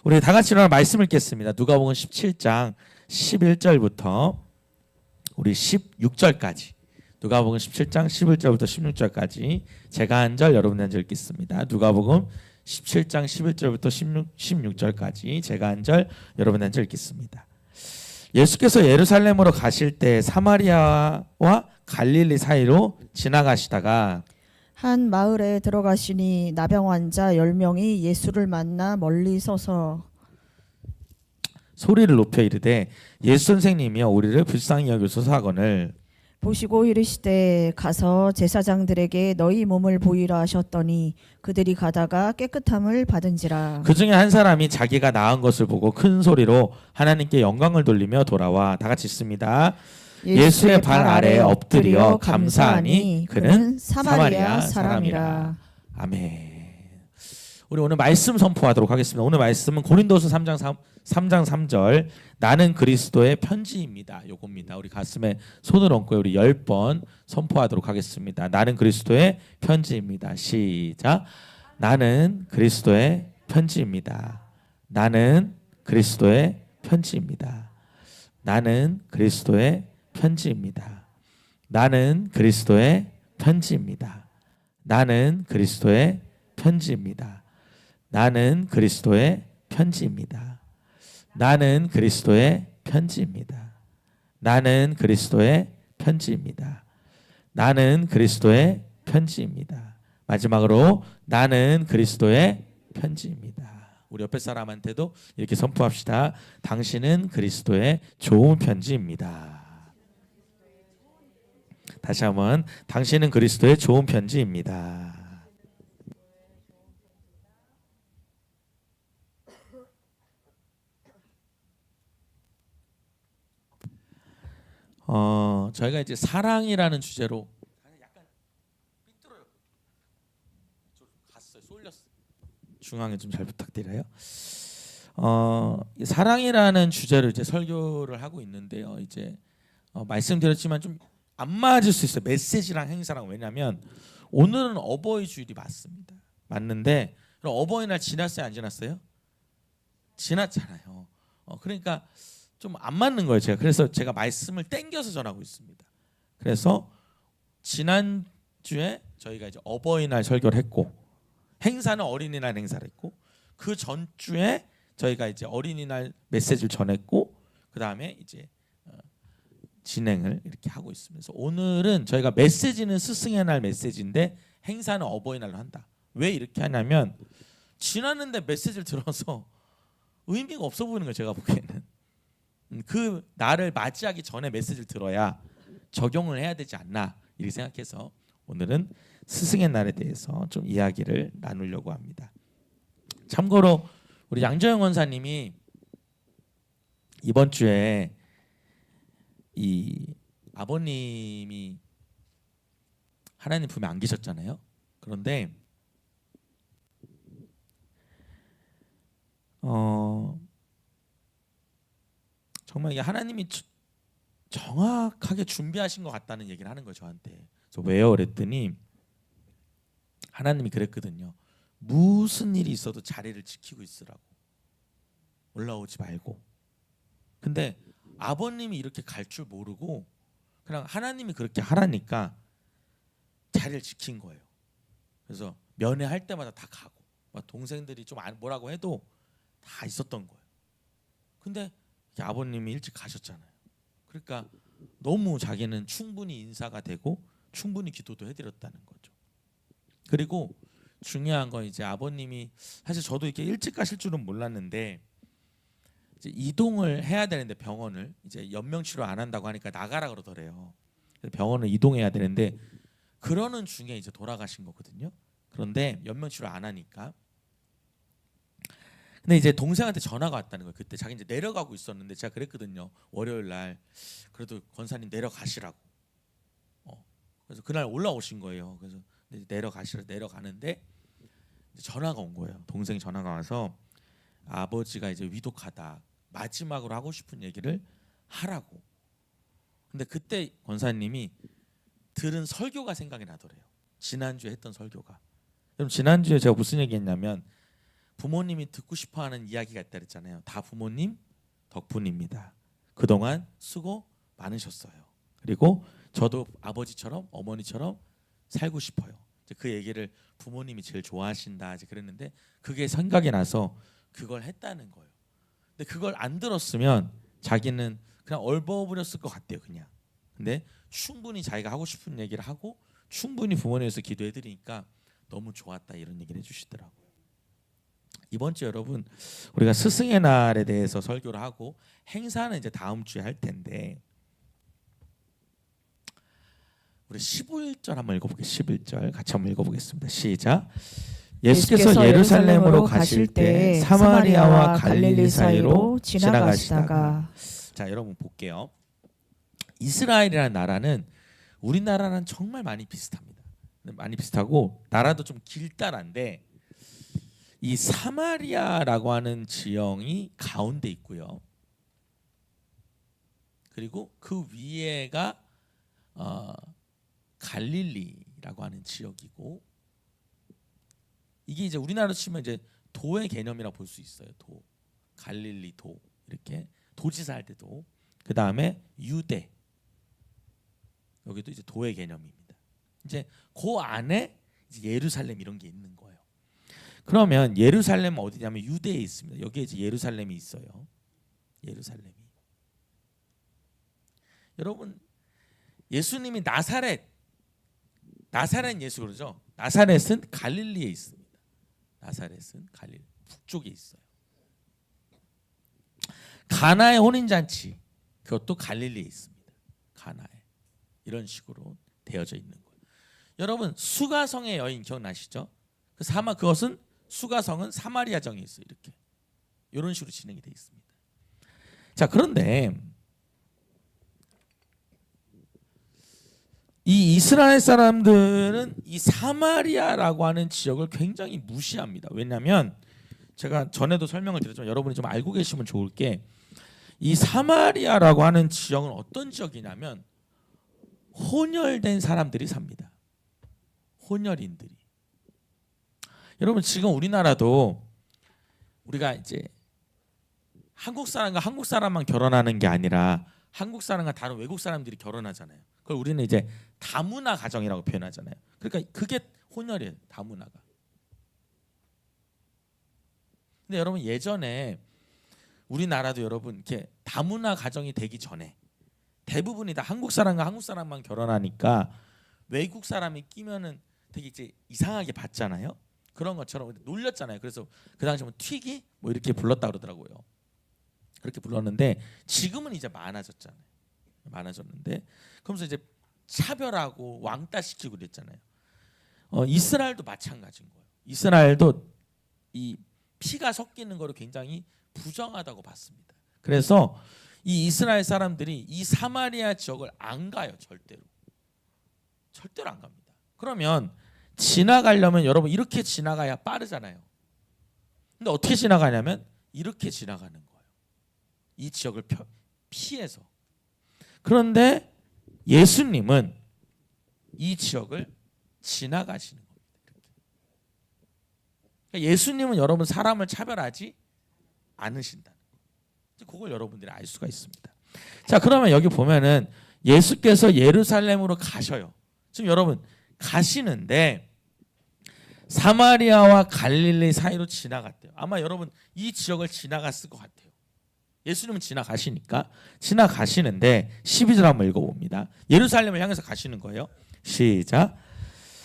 우리 다 같이 일어나 말씀 읽겠습니다. 누가복음 17장 11절부터 우리 16절까지. 누가복음 17장 11절부터 16절까지 제가 한 절 여러분이 한 절 읽겠습니다. 누가복음 17장 11절부터 16절까지 제가 한 절 여러분이 한 절 읽겠습니다. 예수께서 예루살렘으로 가실 때 사마리아와 갈릴리 사이로 지나가시다가 한 마을에 들어가시니 나병 환자 10명이 예수를 만나 멀리 서서 소리를 높여 이르되 예수 선생님이여 우리를 불쌍히 여기소서 하거늘 보시고 이르시되 가서 제사장들에게 너희 몸을 보이라 하셨더니 그들이 가다가 깨끗함을 받은지라. 그 중에 한 사람이 자기가 나은 것을 보고 큰 소리로 하나님께 영광을 돌리며 돌아와 다 같이 읽습니다. 예수의 발 아래에 엎드려 감사하니 그는 사마리아 사람이라. 아멘. 우리 오늘 말씀 선포하도록 하겠습니다. 오늘 말씀은 고린도서 3장 3절 나는 그리스도의 편지입니다. 요겁니다. 우리 가슴에 손을 얹고 우리 10번 선포하도록 하겠습니다. 나는 그리스도의 편지입니다. 시작. 나는 그리스도의 편지입니다. 나는 그리스도의 편지입니다. 나는 그리스도의 편지입니다. 나는 그리스도의 편지입니다. 나는 그리스도의 편지입니다. 나는 그리스도의 편지입니다. 나는 그리스도의 편지입니다. 나는 그리스도의 편지입니다. 나는 그리스도의 편지입니다. 마지막으로 나는 그리스도의 편지입니다. 우리 옆에 사람한테도 이렇게 선포합시다. 당신은 그리스도의 좋은 편지입니다. 다시 한번 당신은 그리스도의 좋은 편지입니다. 저희가 이제 사랑이라는 주제로 약간 삐뚤어요. 갔어요. 쏠렸어요. 중앙에 좀 잘 부탁드려요. 사랑이라는 주제로 이제 설교를 하고 있는데요. 이제 말씀드렸지만 좀 안 맞을 수 있어요. 메시지랑 행사랑. 왜냐하면 오늘은 어버이 주일이 맞습니다. 맞는데 그럼 어버이날 지났어요? 안 지났어요? 지났잖아요. 그러니까 좀 안 맞는 거예요. 그래서 제가 말씀을 땡겨서 전하고 있습니다. 그래서 지난주에 저희가 이제 어버이날 설교를 했고 행사는 어린이날 행사를 했고 그 전주에 저희가 이제 어린이날 메시지를 전했고 그 다음에 이제 진행을 이렇게 하고 있습니다. 그래서 오늘은 저희가 메시지는 스승의 날 메시지인데 행사는 어버이날로 한다. 왜 이렇게 하냐면 지났는데 메시지를 들어서 의미가 없어 보이는 거예요. 제가 보기에는. 그 날을 맞이하기 전에 메시지를 들어야 적용을 해야 되지 않나 이렇게 생각해서 오늘은 스승의 날에 대해서 좀 이야기를 나누려고 합니다. 참고로 우리 양정영 원사님이 이번 주에 이 아버님이 하나님 품에 안 계셨잖아요. 그런데 정말 이게 하나님이 정확하게 준비하신 것 같다는 얘기를 하는 거예요. 저한테. 그래서 왜요? 그랬더니 하나님이 그랬거든요. 무슨 일이 있어도 자리를 지키고 있으라고. 올라오지 말고. 근데 아버님이 이렇게 갈 줄 모르고 그냥 하나님이 그렇게 하라니까 자리를 지킨 거예요. 그래서 면회할 때마다 다 가고 막 동생들이 좀 뭐라고 해도 다 있었던 거예요. 근데 아버님이 일찍 가셨잖아요. 그러니까 너무 자기는 충분히 인사가 되고 충분히 기도도 해드렸다는 거죠. 그리고 중요한 건 이제 아버님이 사실 저도 이렇게 일찍 가실 줄은 몰랐는데 이제 이동을 해야 되는데 병원을 이제 연명 치료 안 한다고 하니까 나가라 그러더래요. 그래서 병원을 이동해야 되는데 그러는 중에 이제 돌아가신 거거든요. 그런데 연명 치료 안 하니까. 근데 이제 동생한테 전화가 왔다는 거예요. 그때 자기 이제 내려가고 있었는데 제가 그랬거든요. 월요일 날 그래도 권사님 내려가시라고. 그래서 그날 올라오신 거예요. 그래서 내려가는데 이제 전화가 온 거예요. 동생이 전화가 와서 아버지가 이제 위독하다. 마지막으로 하고 싶은 얘기를 하라고. 근데 그때 권사님이 들은 설교가 생각이 나더래요. 지난주에 했던 설교가. 그럼 지난주에 제가 무슨 얘기했냐면 부모님이 듣고 싶어하는 이야기가 있다 그랬잖아요. 다 부모님 덕분입니다. 그동안 수고 많으셨어요. 그리고 저도 아버지처럼 어머니처럼 살고 싶어요. 이제 그 얘기를 부모님이 제일 좋아하신다 이제 그랬는데 그게 생각이 나서 그걸 했다는 거예요. 근데 그걸 안 들었으면 자기는 그냥 얼버무렸을 것 같대요. 그냥. 근데 충분히 자기가 하고 싶은 얘기를 하고 충분히 부모님에서 기도해드리니까 너무 좋았다 이런 얘기를 해주시더라고요. 이번 주 여러분 우리가 스승의 날에 대해서 설교를 하고 행사는 이제 다음 주에 할 텐데 우리 15절 한번 읽어보겠습니다. 11절 같이 한번 읽어보겠습니다. 시작. 예수께서 예루살렘으로 가실 때 사마리아와 갈릴리 사이로 지나가시다가 자 여러분 볼게요. 이스라엘이라는 나라는 우리나라랑 정말 많이 비슷합니다. 많이 비슷하고 나라도 좀 길다란데 이 사마리아라고 하는 지형이 가운데 있고요. 그리고 그 위에가 갈릴리라고 하는 지역이고 이게 이제 우리나라로 치면 이제 도의 개념이라 볼 수 있어요. 도, 갈릴리 도 이렇게 도지사 할 때도 그 다음에 유대 여기도 이제 도의 개념입니다. 이제 그 안에 이제 예루살렘 이런 게 있는 거예요. 그러면 예루살렘은 어디냐면 유대에 있습니다. 여기에 이제 예루살렘이 있어요. 예루살렘이. 여러분 예수님이 나사렛 예수 그러죠. 나사렛은 갈릴리에 있습니다. 나사렛은 갈릴리 북쪽에 있어요. 가나의 혼인잔치 그것도 갈릴리에 있습니다. 가나에 이런 식으로 되어져 있는 거예요. 여러분 수가성의 여인 기억나시죠? 그것은 수가성은 사마리아 정에 있어요. 이렇게 이런 식으로 진행이 되어 있습니다. 자 그런데 이 이스라엘 사람들은 이 사마리아라고 하는 지역을 굉장히 무시합니다. 왜냐하면 제가 전에도 설명을 드렸지만 여러분이 좀 알고 계시면 좋을 게 이 사마리아라고 하는 지역은 어떤 지역이냐면 혼혈된 사람들이 삽니다. 혼혈인들이. 여러분 지금 우리나라도 우리가 이제 한국 사람과 한국 사람만 결혼하는 게 아니라 한국 사람과 다른 외국 사람들이 결혼하잖아요. 그걸 우리는 이제 다문화 가정이라고 표현하잖아요. 그러니까 그게 혼혈이에요. 다문화가. 근데 여러분 예전에 우리나라도 여러분 이렇게 다문화 가정이 되기 전에 대부분이 다 한국 사람과 한국 사람만 결혼하니까 외국 사람이 끼면은 되게 이제 이상하게 봤잖아요. 그런 것처럼 놀렸잖아요. 그래서 그 당시 뭐 튀기 뭐 이렇게 불렀다 그러더라고요. 그렇게 불렀는데 지금은 이제 많아졌잖아요. 많아졌는데 그러면서 이제 차별하고 왕따시키고 그랬잖아요. 이스라엘도 마찬가지인 거예요. 이스라엘도 이 피가 섞이는 거를 굉장히 부정하다고 봤습니다. 그래서 이 이스라엘 사람들이 이 사마리아 지역을 안 가요. 절대로 안 갑니다. 그러면 지나가려면 여러분 이렇게 지나가야 빠르잖아요. 근데 어떻게 지나가냐면 이렇게 지나가는 거예요. 이 지역을 피해서. 그런데 예수님은 이 지역을 지나가시는 겁니다. 이렇게. 그러니까 예수님은 여러분 사람을 차별하지 않으신다는 거. 그걸 여러분들이 알 수가 있습니다. 자, 그러면 여기 보면은 예수께서 예루살렘으로 가셔요. 지금 여러분 가시는데 사마리아와 갈릴리 사이로 지나갔대요. 아마 여러분 이 지역을 지나갔을 것 같아요. 예수님은 지나가시는데 12절 한번 읽어봅니다. 예루살렘을 향해서 가시는 거예요. 시작.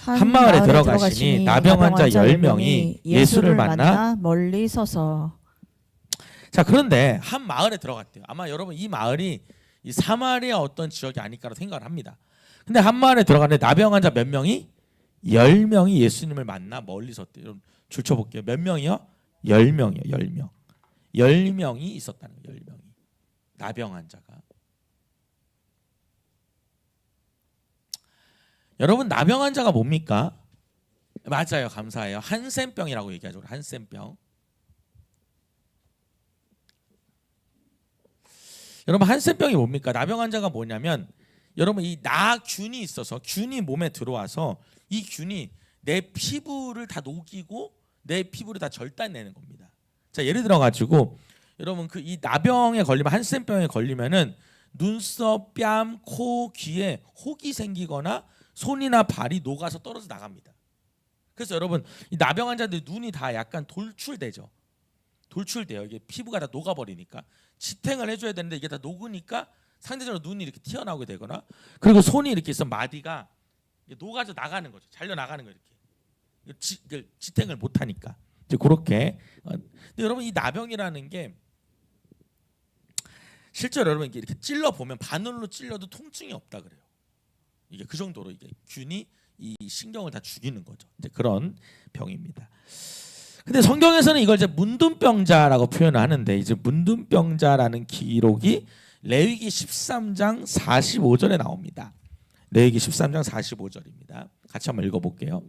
한 마을에 들어가시니 나병 환자 10명이 예수를 만나 멀리 서서. 자 그런데 한 마을에 들어갔대요. 아마 여러분 이 마을이 이 사마리아 어떤 지역이 아닐까라고 생각을 합니다. 근데 한 마을에 들어갔는데 나병 환자 몇 명이 10명이 예수님을 만나 멀리 섰대요. 여러분 줄 쳐볼게요. 몇 명이요? 10명이요. 10명. 10명이 있었다는 거예요. 10명이. 나병 환자가. 여러분 나병 환자가 뭡니까? 맞아요. 감사해요. 한센병이라고 얘기하죠. 한센병. 여러분 한센병이 뭡니까? 나병 환자가 뭐냐면 여러분 이 나균이 있어서 균이 몸에 들어와서 이 균이 내 피부를 다 녹이고 내 피부를 다 절단내는 겁니다. 자, 예를 들어 가지고 여러분 그 이 나병에 걸리면 한센병에 걸리면은 눈썹, 뺨, 코, 귀에 혹이 생기거나 손이나 발이 녹아서 떨어져 나갑니다. 그래서 여러분 이 나병 환자들 눈이 다 약간 돌출되죠. 돌출돼요. 이게 피부가 다 녹아버리니까 지탱을 해줘야 되는데 이게 다 녹으니까 상대적으로 눈이 이렇게 튀어나오게 되거나 그리고 손이 이렇게 있어 마디가 녹아져 나가는 거죠. 잘려 나가는 거 이렇게 지탱을 못하니까 이제 그렇게. 근데 여러분 이 나병이라는 게 실제로 여러분 이렇게 찔러 보면 바늘로 찔러도 통증이 없다 그래요. 이게 그 정도로 이게 균이 이 신경을 다 죽이는 거죠. 이제 그런 병입니다. 근데 성경에서는 이걸 이제 문둥병자라고 표현을 하는데 이제 문둥병자라는 기록이 레위기 13장 45절에 나옵니다. 레위기 13장 45절입니다. 같이 한번 읽어볼게요.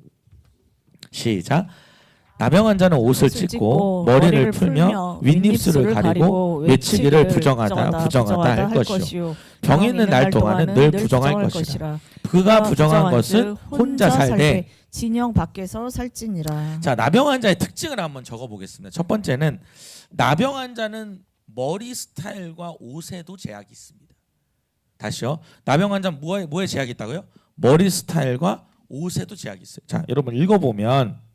시작. 나병 환자는 옷을 찢고 머리를 풀며 윗입술을 가리고 외치기를 부정하다 할 것이요 병 있는 날 동안은 늘 부정할 것이라. 그가 부정한 것은 혼자 살되 진영 밖에서 살찌니라. 자, 나병 환자의 특징을 한번 적어보겠습니다. 첫 번째는 나병 환자는 머리 스타일과 옷에도 제약이 있습니다. 다시요. 나병 환자는 뭐에 제약이 있다고요? 머리 스타일과 옷에도 제약이 있어요. 자, 여러분 읽어보면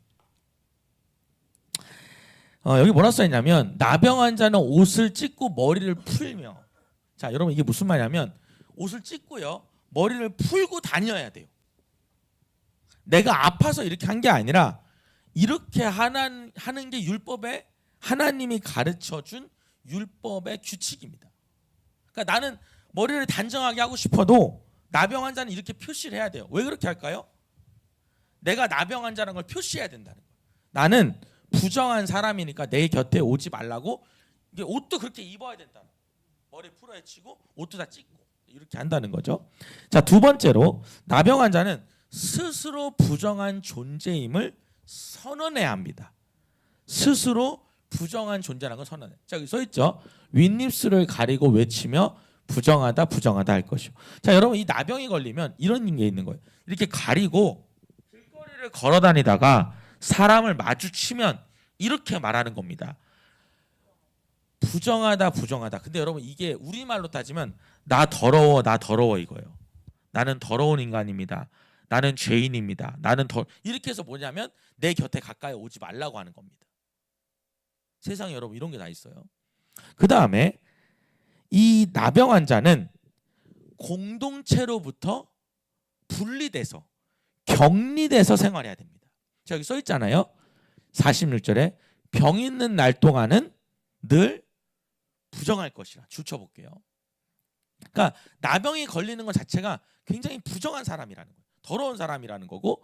여기 뭐라 써있냐면 나병 환자는 옷을 찢고 머리를 풀며. 자, 여러분 이게 무슨 말이냐면 옷을 찢고요 머리를 풀고 다녀야 돼요. 내가 아파서 이렇게 한 게 아니라 이렇게 하는 게 율법에 하나님이 가르쳐준 율법의 규칙입니다. 그러니까 나는 머리를 단정하게 하고 싶어도 나병 환자는 이렇게 표시를 해야 돼요. 왜 그렇게 할까요? 내가 나병 환자라는 걸 표시해야 된다는 거예요. 나는 부정한 사람이니까 내 곁에 오지 말라고. 이게 옷도 그렇게 입어야 된다. 머리 풀어헤치고 옷도 다 찢고 이렇게 한다는 거죠. 자, 두 번째로 나병 환자는 스스로 부정한 존재임을 선언해야 합니다. 스스로 부정한 존재라는 걸 선언해. 자, 여기 써 있죠. 윗입술을 가리고 외치며 부정하다 할 것이요. 자, 여러분 이 나병이 걸리면 이런 게 있는 거예요. 이렇게 가리고 길거리를 걸어 다니다가 사람을 마주치면 이렇게 말하는 겁니다. 부정하다. 근데 여러분 이게 우리말로 따지면 나 더러워 이거예요. 나는 더러운 인간입니다. 나는 죄인입니다. 이렇게 해서 뭐냐면 내 곁에 가까이 오지 말라고 하는 겁니다. 세상에 여러분 이런 게 다 있어요. 그 다음에 이 나병 환자는 공동체로부터 분리돼서 격리돼서 생활해야 됩니다. 자, 여기 써 있잖아요. 46절에 병 있는 날 동안은 늘 부정할 것이라. 줄쳐볼게요. 그러니까 나병이 걸리는 것 자체가 굉장히 부정한 사람이라는 거예요. 더러운 사람이라는 거고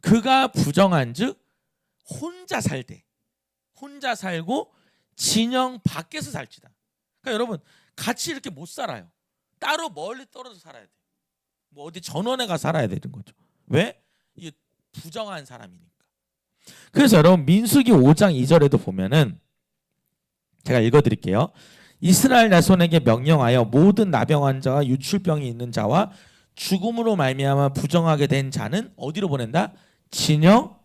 그가 부정한즉 혼자 살고 진영 밖에서 살지다. 그러니까 여러분 같이 이렇게 못 살아요. 따로 멀리 떨어져 살아야 돼요. 뭐 어디 전원에 가 살아야 되는 거죠. 왜? 이게 부정한 사람이니까. 그래서 여러분 민수기 5장 2절에도 보면은 제가 읽어드릴게요. 이스라엘 자손에게 명령하여 모든 나병 환자와 유출병이 있는 자와 죽음으로 말미암아 부정하게 된 자는 어디로 보낸다? 진영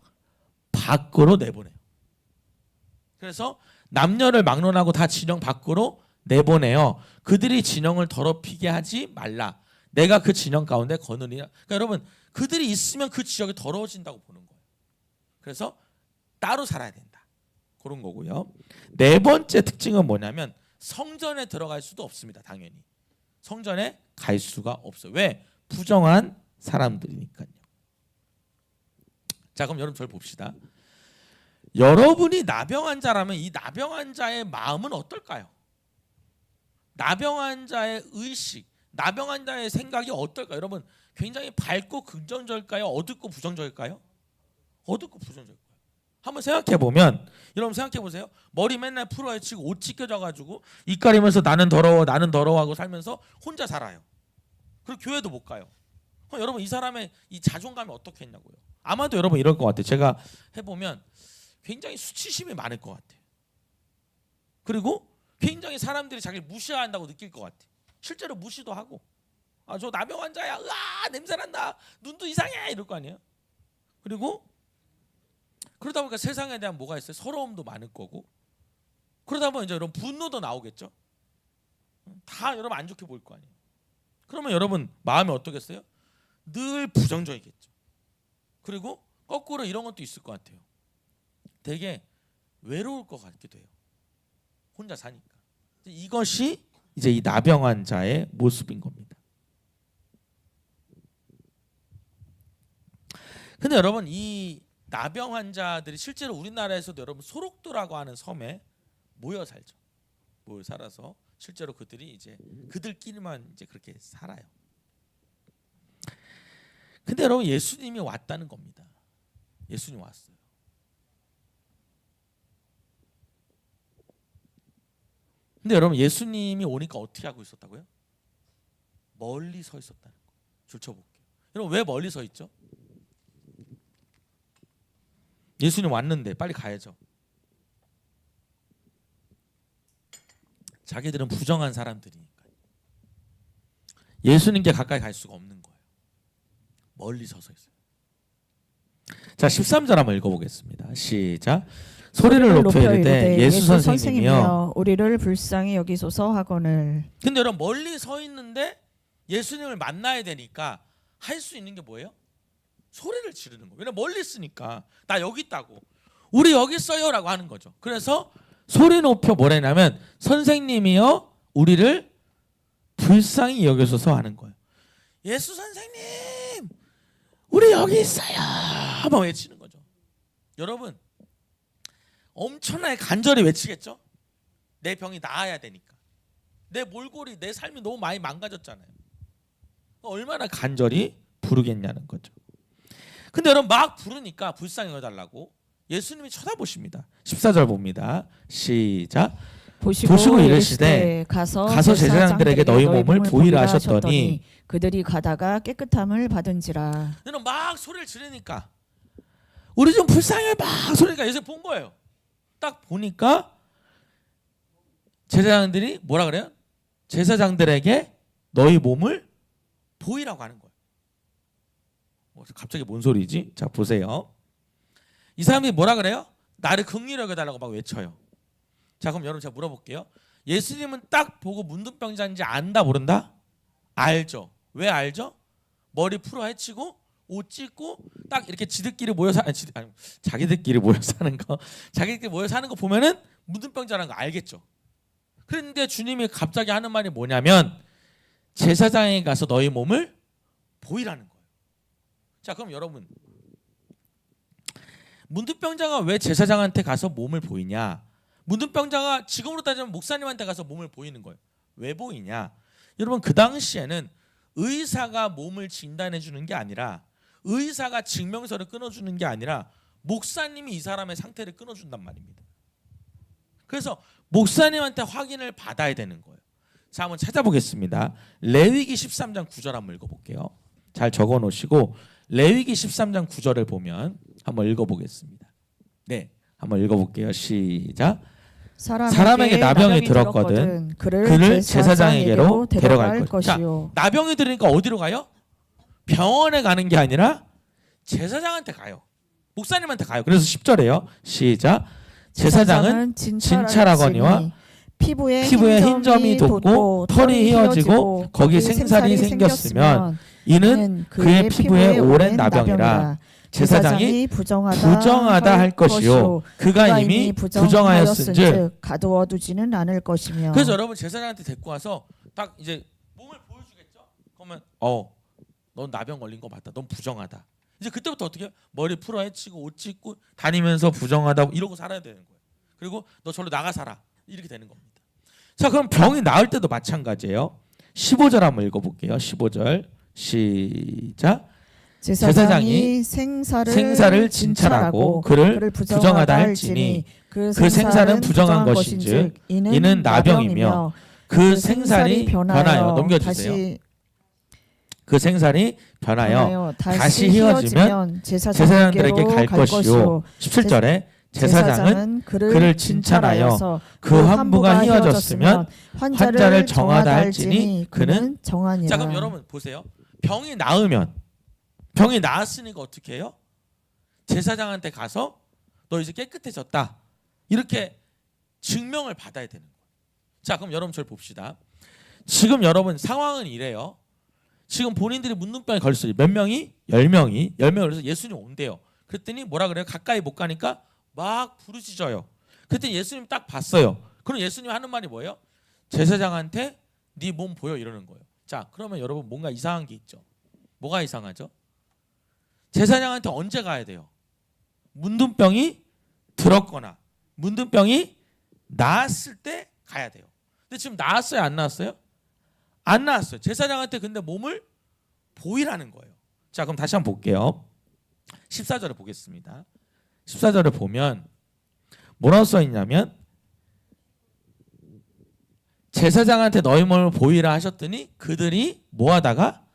밖으로 내보내요. 그래서 남녀를 막론하고 다 진영 밖으로 내보내요. 그들이 진영을 더럽히게 하지 말라. 내가 그 진영 가운데 거느리라. 그러니까 여러분 그들이 있으면 그 지역이 더러워진다고 보는 거예요. 그래서 따로 살아야 된다. 그런 거고요. 네 번째 특징은 뭐냐면 성전에 들어갈 수도 없습니다. 당연히. 성전에 갈 수가 없어요. 왜? 부정한 사람들이니까요. 자, 그럼 여러분 저를 봅시다. 여러분이 나병 환자라면 이 나병 환자의 마음은 어떨까요? 나병 환자의 의식, 나병 환자의 생각이 어떨까요? 여러분 굉장히 밝고 긍정적일까요? 어둡고 부정적일까요? 어둡고 부정적일까요? 한번 생각해 보면 여러분 생각해 보세요. 머리 맨날 풀어헤치고 옷 찢겨져 가지고 입 가리면서 나는 더러워 하고 살면서 혼자 살아요. 그리고 교회도 못 가요. 여러분 이 사람의 이 자존감이 어떻겠냐고요. 아마도 여러분 이럴 것 같아요. 제가 해보면 굉장히 수치심이 많을 것 같아요. 그리고 굉장히 사람들이 자기를 무시한다고 느낄 것 같아요. 실제로 무시도 하고 저 나병 환자야. 으아 냄새 난다. 눈도 이상해 이럴 거 아니에요. 그리고 그러다 보니까 세상에 대한 뭐가 있어요? 서러움도 많을 거고 그러다 보면 이제 여러분 분노도 나오겠죠. 다 여러분 안 좋게 보일 거 아니에요. 그러면 여러분 마음이 어떻겠어요? 늘 부정적이겠죠. 그리고 거꾸로 이런 것도 있을 것 같아요. 되게 외로울 것 같기도 해요. 혼자 사니까. 이것이 이제 이 나병 환자의 모습인 겁니다. 근데 여러분 이 나병 환자들이 실제로 우리나라에서도 여러분 소록도라고 하는 섬에 모여 살죠. 모여 살아서 실제로 그들이 이제 그들끼리만 이제 그렇게 살아요. 근데 여러분 예수님이 왔다는 겁니다. 예수님 왔어요. 근데 여러분 예수님이 오니까 어떻게 하고 있었다고요? 멀리 서 있었다는 거. 줄 쳐볼게요. 여러분 왜 멀리 서 있죠? 예수님 왔는데 빨리 가야죠. 자기들은 부정한 사람들이니까 예수님께 가까이 갈 수가 없는 거예요. 멀리 서서 있어요. 자 13절 한번 읽어보겠습니다. 시작. 소리를 높여 이르되 예수 선생님이여 우리를 불쌍히 여기소서 하거늘. 근데 여러분 멀리 서 있는데 예수님을 만나야 되니까 할 수 있는 게 뭐예요? 소리를 지르는 거예요. 왜냐면 멀리 있으니까 나 여기 있다고 우리 여기 있어요 라고 하는 거죠. 그래서 소리 높여 뭐라 했냐면 선생님이여 우리를 불쌍히 여기소서 하는 거예요. 예수 선생님 우리 여기 있어요 한번 외치는 거죠. 여러분 엄청나게 간절히 외치겠죠. 내 병이 나아야 되니까. 내 몰골이 내 삶이 너무 많이 망가졌잖아요. 얼마나 간절히 부르겠냐는 거죠. 근데 여러분 막 부르니까 불쌍히 여달라고 예수님이 쳐다보십니다. 14절 봅니다. 시작. 보시고 이르시되 가서 제사장들에게 너희 몸을 보이라 하셨더니 그들이 가다가 깨끗함을 받은지라. 너는 막 소리를 지르니까 우리 좀 불쌍해 막 소리니까 예수님 본 거예요. 딱 보니까 제사장들이 뭐라 그래요? 제사장들에게 너희 몸을 보이라고 하는 거예요. 갑자기 뭔 소리지? 자 보세요. 이 사람이 뭐라 그래요? 나를 긍휼히 여겨달라고 막 외쳐요. 자 그럼 여러분 제가 물어볼게요. 예수님은 딱 보고 문둥병자인지 안다 모른다? 알죠. 왜 알죠? 머리 풀어 헤치고 옷 찢고 딱 이렇게 지들끼리 모여 자기들끼리 모여 사는 거 자기들끼리 모여 사는 거 보면은 문둥병자라는 거 알겠죠. 그런데 주님이 갑자기 하는 말이 뭐냐면 제사장에 가서 너희 몸을 보이라는 거예요. 자 그럼 여러분 문둥병자가 왜 제사장한테 가서 몸을 보이냐? 문둥병자가 지금으로 따지면 목사님한테 가서 몸을 보이는 거예요. 왜 보이냐? 여러분 그 당시에는 의사가 몸을 진단해 주는 게 아니라 의사가 증명서를 끊어주는 게 아니라 목사님이 이 사람의 상태를 끊어준단 말입니다. 그래서 목사님한테 확인을 받아야 되는 거예요. 자 한번 찾아보겠습니다. 레위기 13장 9절 한번 읽어볼게요. 잘 적어놓으시고 레위기 13장 9절을 보면 한번 읽어보겠습니다. 네, 한번 읽어볼게요. 시작. 사람에게 나병이 들었거든 그를 제사장에게로 데려갈 것이요. 자, 나병이 들으니까 어디로 가요? 병원에 가는 게 아니라 제사장한테 가요. 목사님한테 가요. 그래서 10절에요. 시작. 제사장은 진찰하거니와 피부에 흰 점이 돋고 털이 휘어지고 거기 생살이 생겼으면 이는 그의 피부에 오랜 나병이라 제사장이 부정하다 할 것이요 그가 이미 부정하였은즉 가두어 두지는 않을 것이며. 그래서 여러분 제사장한테 데리고 와서 딱 이제 몸을 보여주겠죠. 그러면 넌 나병 걸린 거 맞다. 넌 부정하다. 이제 그때부터 어떻게 해요? 머리 풀어 헤치고 옷 찢고 다니면서 부정하다 이러고 살아야 되는 거예요. 그리고 너 절로 나가 살아 이렇게 되는 겁니다. 자 그럼 병이 나을 때도 마찬가지예요. 15절 한번 읽어볼게요. 15절 시작. 제사장이 생사를 진찰하고 그를 부정하다 할지니 그 생사는 부정한 것인즉 이는 나병이며 그 생살이 변하여 넘겨주세요. 그 생살이 변하여 다시 휘어지면 제사장들에게 갈 것이요. 17절에 제사장은 그를 진찰하여 그 환부가 휘어졌으면 환자를 정하다 할지니 그는 정하니라. 자 그럼 여러분 보세요. 병이 나았으니까 어떻게 해요? 제사장한테 가서 너 이제 깨끗해졌다. 이렇게 증명을 받아야 되는 거예요. 자, 그럼 여러분 저를 봅시다. 지금 여러분 상황은 이래요. 지금 본인들이 문둥병에 걸렸어요. 몇 명이? 10명이. 10명이 걸려서 예수님 온대요. 그랬더니 뭐라 그래요? 가까이 못 가니까 막 부르짖어요. 그랬더니 예수님 딱 봤어요. 그럼 예수님 하는 말이 뭐예요? 제사장한테 네 몸 보여 이러는 거예요. 자, 그러면 여러분 뭔가 이상한 게 있죠. 뭐가 이상하죠? 제사장한테 언제 가야 돼요? 문둥병이 들었거나 문둥병이 나았을 때 가야 돼요. 근데 지금 나았어요? 안 나았어요? 안 나았어요. 제사장한테 근데 몸을 보이라는 거예요. 자, 그럼 다시 한번 볼게요. 14절을 보겠습니다. 14절을 보면 뭐라고 써 있냐면 제사장한테 너희 몸을 보이라 하셨더니 그들이 뭐 하다가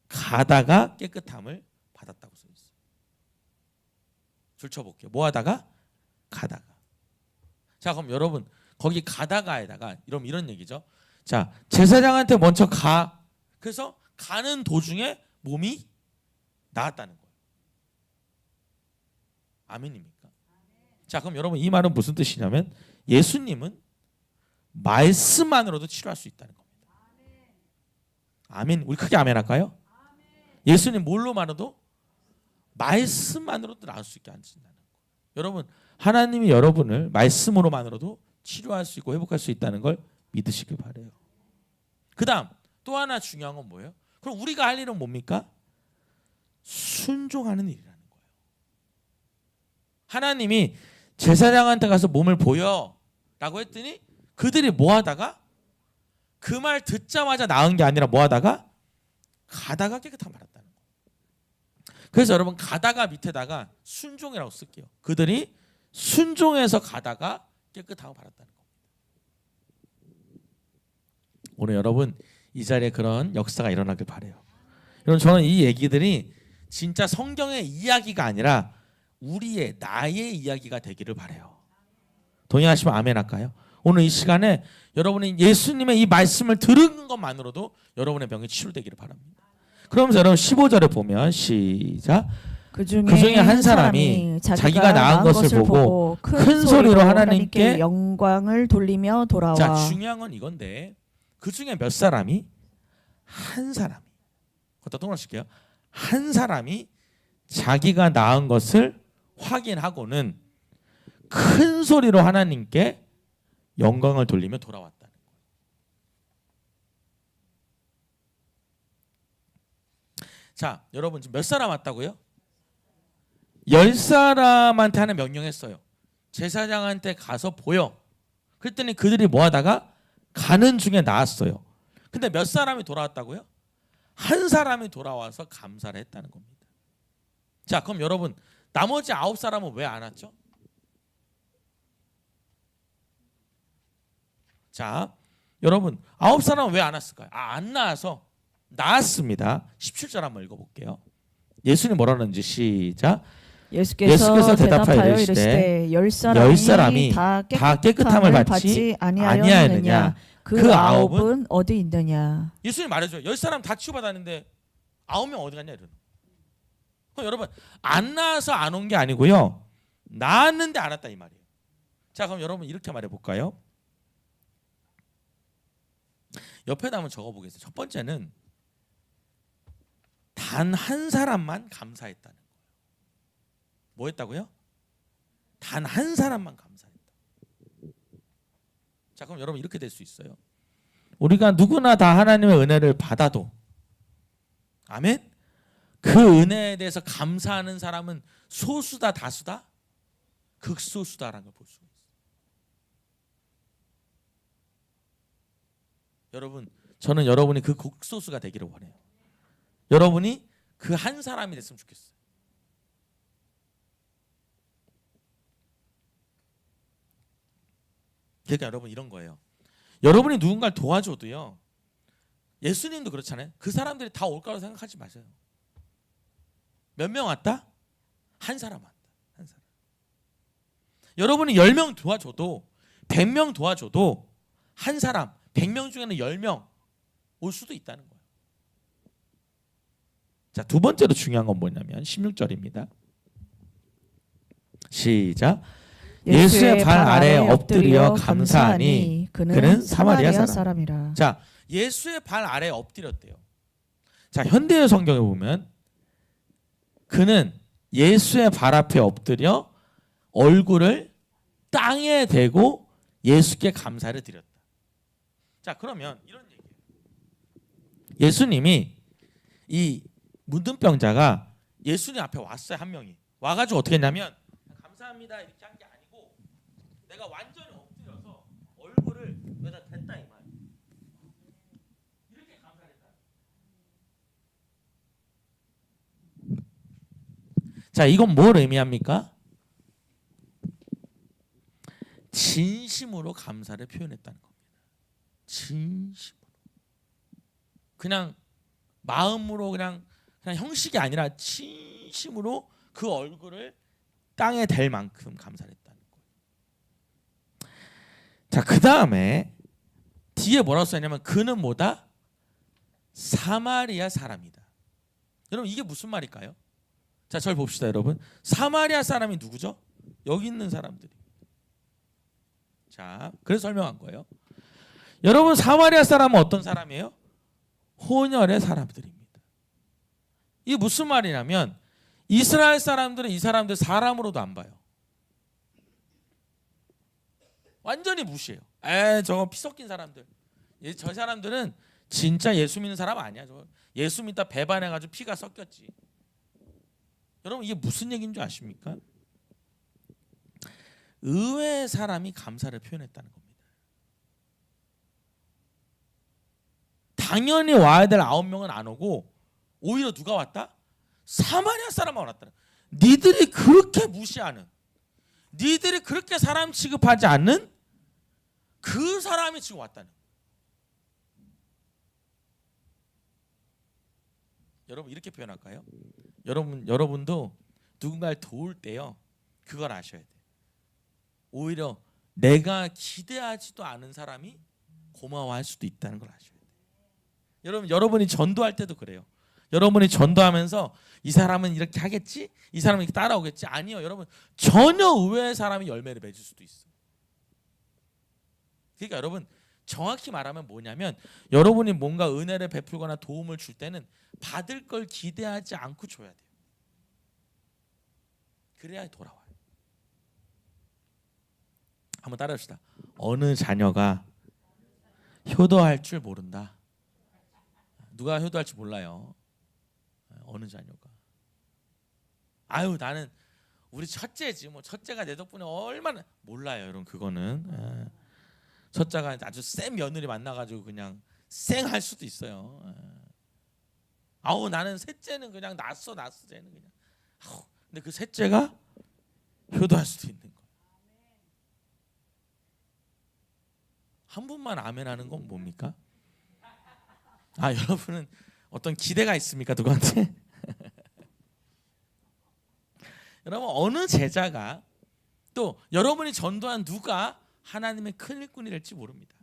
가다가 깨끗함을 받았다고 써 있어요. 줄 쳐볼게요. 뭐 하다가 가다가. 자, 그럼 여러분 거기 가다가에다가 이런 얘기죠. 자, 제사장한테 먼저 가. 그래서 가는 도중에 몸이 나았다는 거예요. 아멘입니까? 자, 그럼 여러분 이 말은 무슨 뜻이냐면 예수님은 말씀만으로도 치료할 수 있다는 겁니다. 아멘. 우리 크게 아멘 할까요? 예수님 뭘로만으로도? 말씀만으로도 나을 수 있게 하신다는 거예요. 여러분 하나님이 여러분을 말씀으로만으로도 치료할 수 있고 회복할 수 있다는 걸 믿으시길 바래요. 그 다음 또 하나 중요한 건 뭐예요? 그럼 우리가 할 일은 뭡니까? 순종하는 일이라는 거예요. 하나님이 제사장한테 가서 몸을 보여 라고 했더니 그들이 뭐 하다가 그 말 듣자마자 나은 게 아니라 뭐 하다가 가다가 깨끗함 받았다는 거예요. 그래서 여러분 가다가 밑에다가 순종이라고 쓸게요. 그들이 순종해서 가다가 깨끗함을 받았다는 겁니다. 오늘 여러분 이 자리에 그런 역사가 일어나길 바라요. 여러분 저는 이 얘기들이 진짜 성경의 이야기가 아니라 우리의 나의 이야기가 되기를 바라요. 동의하시면 아멘 할까요? 오늘 이 시간에 여러분이 예수님의 이 말씀을 들은 것만으로도 여러분의 병이 치료되기를 바랍니다. 그러면서 여러분 15절에 보면 시작. 그 중에 한 사람이 자기가 낳은 것을 보고 큰 소리로 하나님께 영광을 돌리며 돌아와. 자, 중요한 건 이건데 그 중에 몇 사람이? 한 사람이. 걷다 동그라실게요. 한 사람이 자기가 낳은 것을 확인하고는 큰 소리로 하나님께 영광을 돌리며 돌아왔다는 거예요. 자, 여러분 지금 몇 사람 왔다고요? 10사람한테 하나 명령했어요. 제사장한테 가서 보여. 그랬더니 그들이 뭐 하다가 가는 중에 나왔어요. 근데 몇 사람이 돌아왔다고요? 한 사람이 돌아와서 감사를 했다는 겁니다. 자, 그럼 여러분 나머지 9사람은 왜 안 왔죠? 자, 여러분 9사람은 왜 안 왔을까요? 안 나와서 나왔습니다. 17절 한번 읽어볼게요. 예수님 뭐라 그러는지 시작. 예수께서 대답하여 이르시되 열 사람이 다 깨끗함을 받지 아니하였느냐? 그 9은 어디 있느냐? 예수님 말해줘요. 10사람 다 치유받았는데 9명 어디 갔냐 이러는. 그럼 여러분 안 나와서 안 온 게 아니고요. 나왔는데 안 왔다 이 말이에요. 자, 그럼 여러분 이렇게 말해볼까요? 옆에다 한번 적어보겠습니다. 첫 번째는 단 한 사람만 감사했다는 거예요. 뭐 했다고요? 단 한 사람만 감사했다. 자, 그럼 여러분 이렇게 될 수 있어요. 우리가 누구나 다 하나님의 은혜를 받아도 아멘? 그 은혜에 대해서 감사하는 사람은 소수다 다수다? 극소수다라는 걸 볼 수가 있어요. 여러분 저는 여러분이 그 극소수가 되기를 원해요. 여러분이 그 한 사람이 됐으면 좋겠어요. 그러니까 여러분 이런 거예요. 여러분이 누군가를 도와줘도요. 예수님도 그렇잖아요. 그 사람들이 다 올 거라고 생각하지 마세요. 몇 명 왔다? 한 사람 왔다. 한 사람. 여러분이 10명 도와줘도 100명 도와줘도 한 사람 100명 중에는 10명 올 수도 있다는 거예요. 자, 두 번째로 중요한 건 뭐냐면 16절입니다. 시작. 예수의 발 아래 엎드려 감사하니 그는 사마리아 사람이라. 자, 예수의 발 아래 엎드렸대요. 자, 현대의 성경에 보면 그는 예수의 발 앞에 엎드려 얼굴을 땅에 대고 예수께 감사를 드렸다. 자, 그러면 이런 얘기예요. 예수님이 이 문둥병자가 예수님 앞에 왔어요. 한 명이 와가지고 어떻게 했냐면 감사합니다 이렇게 한 게 아니고 내가 완전히 엎드려서 얼굴을 여기다 댔다 이 말이에요. 이렇게 감사했다. 자, 이건 뭘 의미합니까? 진심으로 감사를 표현했다는 겁니다. 진심으로. 그냥 마음으로 그냥 형식이 아니라 진심으로 그 얼굴을 땅에 댈 만큼 감사를 했다는 거예요. 자, 그 다음에 뒤에 뭐라고 써있냐면 그는 뭐다? 사마리아 사람이다. 여러분 이게 무슨 말일까요? 자, 절 봅시다 여러분. 사마리아 사람이 누구죠? 여기 있는 사람들이. 자, 그래서 설명한 거예요. 여러분 사마리아 사람은 어떤 사람이에요? 혼혈의 사람들입니다. 이게 무슨 말이냐면 이스라엘 사람들은 이 사람들 사람으로도 안 봐요. 완전히 무시해요. 저거 피 섞인 사람들. 저 사람들은 진짜 예수 믿는 사람 아니야. 저 예수 믿다 배반해가지고 피가 섞였지. 여러분 이게 무슨 얘기인 줄 아십니까? 의외의 사람이 감사를 표현했다는 겁니다. 당연히 와야 될 9명은 안 오고 오히려 누가 왔다? 사마리아 사람만 왔다. 니들이 그렇게 무시하는, 니들이 그렇게 사람 취급하지 않는 그 사람이 지금 왔다는. 여러분 이렇게 표현할까요? 여러분도 누군가를 도울 때요 그걸 아셔야 돼요. 오히려 내가 기대하지도 않은 사람이 고마워할 수도 있다는 걸 아셔야 돼요. 여러분이 전도할 때도 그래요. 여러분이 전도하면서 이 사람은 이렇게 하겠지? 이 사람은 이렇게 따라오겠지? 아니요. 여러분 전혀 의외의 사람이 열매를 맺을 수도 있어요. 그러니까 여러분 정확히 말하면 뭐냐면 여러분이 뭔가 은혜를 베풀거나 도움을 줄 때는 받을 걸 기대하지 않고 줘야 돼요. 그래야 돌아와요. 한번 따라합시다. 어느 자녀가 효도할 줄 모른다. 누가 효도할 줄 몰라요. 어느 자녀가. 나는 우리 첫째지 뭐 첫째가 내 덕분에 얼마나 몰라요. 여러분 그거는 첫째가 아주 센 며느리 만나가지고 그냥 쌩할 수도 있어요. 나는 셋째는 그냥 났어 쟤는 그냥. 근데 그 셋째가 효도할 수도 있는 거예요. 한 분만 아멘 하는 건 뭡니까? 여러분은 어떤 기대가 있습니까 누구한테? 여러분 어느 제자가 또 여러분이 전도한 누가 하나님의 큰 일꾼이 될지 모릅니다.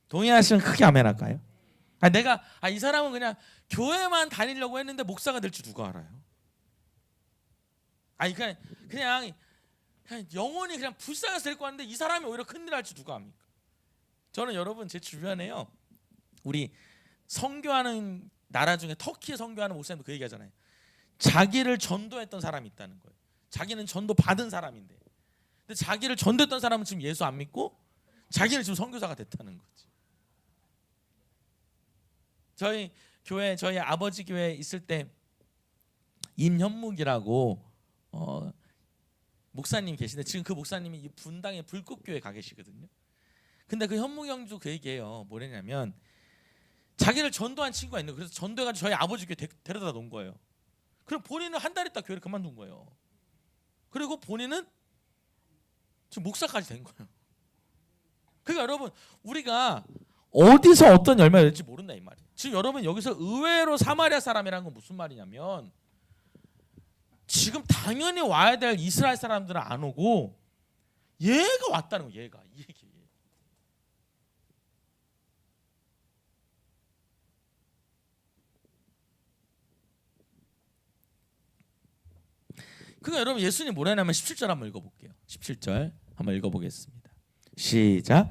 동의하시면 크게 아멘 할까요? 내가 이 사람은 그냥 교회만 다니려고 했는데 목사가 될 줄 누가 알아요? 그냥 영원히 그냥 불쌍해서 데리고 왔는데 이 사람이 오히려 큰일 할 줄 누가 압니까? 저는 여러분 제 주변에요 우리 선교하는 나라 중에 터키에 선교하는 목사님도 그 얘기하잖아요. 자기를 전도했던 사람이 있다는 거예요. 자기는 전도 받은 사람인데 근데 자기를 전도했던 사람은 지금 예수 안 믿고 자기는 지금 선교사가 됐다는 거지. 저희 교회 저희 아버지 교회 있을 때 임현묵이라고 목사님 계신데 지금 그 목사님이 이 분당의 불꽃교회 가 계시거든요. 근데 그 현묵이 형도 그 얘기예요. 뭐냐면 자기를 전도한 친구가 있는 거예요. 그래서 전도해가지고 저희 아버지 교회 데려다 놓은 거예요. 그럼 본인은 한 달 있다 교회를 그만둔 거예요. 그리고 본인은 지금 목사까지 된 거예요. 그러니까 여러분 우리가 어디서 어떤 열매가 될지 모른다 이 말이에요. 지금 여러분 여기서 의외로 사마리아 사람이라는 건 무슨 말이냐면 지금 당연히 와야 될 이스라엘 사람들은 안 오고 얘가 왔다는 거예요. 얘가 이 얘기. 그러니까 여러분 예수님 뭐라 했냐면 17절 한번 읽어볼게요. 17절 한번 읽어보겠습니다. 시작.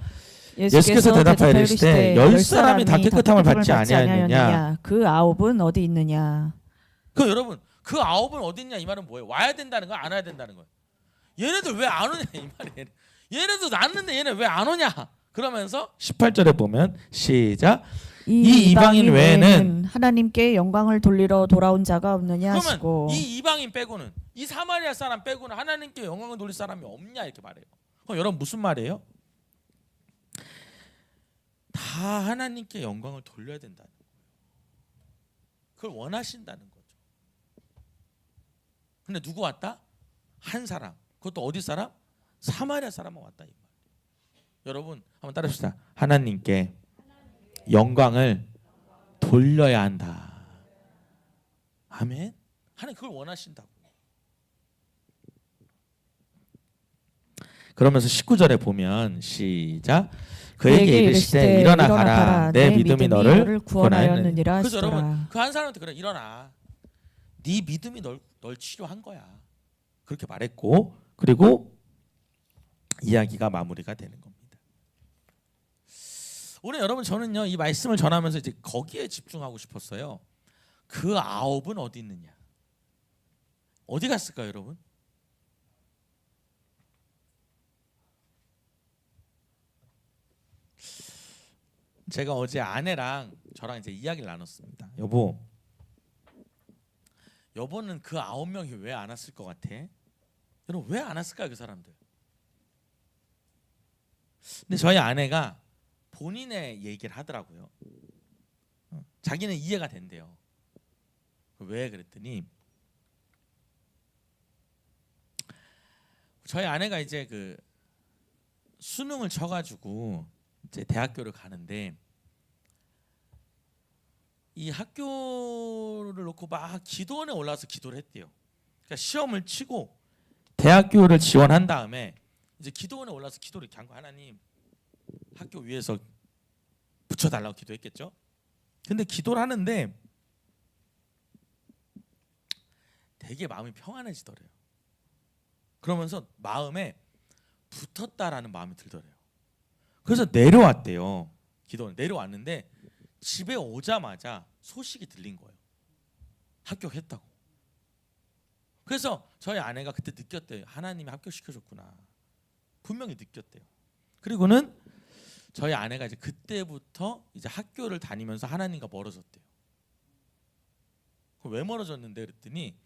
예수께서 대답하여 이르시되 열 사람이 다 깨끗함을 받지 아니하였느냐. 그 아홉은 어디 있느냐. 그 여러분 그 아홉은 어디 있냐 이 말은 뭐예요? 와야 된다는 거야, 안 와야 된다는 거야? 얘네들 왜 안 오냐 이 말이에요. 얘네도 났는데 얘네 왜 안 오냐? 그러면서 18절에 보면 시작. 이 이방인 외에는 하나님께 영광을 돌리러 돌아온 자가 없느냐 하시고. 그러면 이 이방인 빼고는, 이 사마리아 사람 빼고는 하나님께 영광을 돌릴 사람이 없냐 이렇게 말해요. 그럼 여러분 무슨 말이에요? 다 하나님께 영광을 돌려야 된다는 거예요. 그걸 원하신다는 거죠. 근데 누구 왔다? 한 사람. 그것도 어디 사람? 사마리아 사람만 왔다 이 말. 여러분 한번 따라합시다. 하나님께 영광을 돌려야 한다. 아멘. 하나님 그걸 원하신다고. 그러면서 19절에 보면 시작. 그에게 이르시되 일어나 가라. 내 믿음이 너를 구원하였느니라. 그래서 여러분 그 한 사람한테 그래, 일어나. 네 믿음이 널 치료한 거야. 그렇게 말했고, 그리고 이야기가 마무리가 되는 겁니다. 오늘 여러분 저는요 이 말씀을 전하면서 이제 거기에 집중하고 싶었어요. 그 아홉은 어디 있느냐? 어디 갔을까요, 여러분? 제가 어제 아내랑 저랑 이제 이야기를 나눴습니다. 여보는 그 9명이 왜 안 왔을 것 같아? 여러분 왜 안 왔을까요, 그 사람들? 근데 저희 아내가 본인의 얘기를 하더라고요. 자기는 이해가 된대요. 왜 그랬더니 저희 아내가 이제 그 수능을 쳐가지고 이제 대학교를 가는데 이 학교를 놓고 막 기도원에 올라와서 기도를 했대요. 그러니까 시험을 치고 대학교를 지원한 다음에 이제 기도원에 올라서 기도를 이렇게 한 거. 하나님 학교 위에서 붙여달라고 기도했겠죠. 근데 기도를 하는데 되게 마음이 평안해지더래요. 그러면서 마음에 붙었다라는 마음이 들더래요. 그래서 내려왔대요. 기도원 내려왔는데 집에 오자마자 소식이 들린 거예요. 합격했다고. 그래서 저희 아내가 그때 느꼈대요. 하나님이 합격시켜줬구나. 분명히 느꼈대요. 그리고는 저희 아내가 이제 그때부터 이제 학교를 다니면서 하나님과 멀어졌대요. 왜 멀어졌는데 그랬더니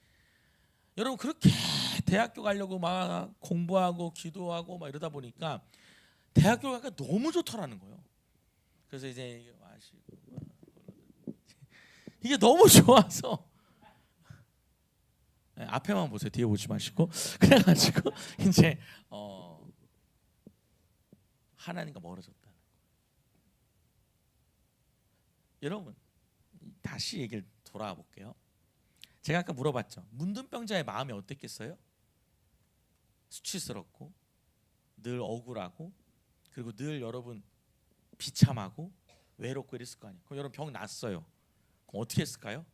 여러분 그렇게 대학교 가려고 막 공부하고 기도하고 막 이러다 보니까 대학교 가니까 너무 좋더라는 거예요. 그래서 이제 이게 마시고 이게 너무 좋아서 앞에만 보세요. 뒤에 보지 마시고. 그래가지고 이제 하나님과 멀어졌다. 여러분 다시 얘기를 돌아와 볼게요. 제가 아까 물어봤죠. 문둥병자의 마음이 어땠겠어요? 수치스럽고 늘 억울하고 그리고 늘 여러분 비참하고 외롭고 이랬을 거 아니에요. 그럼 여러분 병 났어요. 그럼 어떻게 했을까요?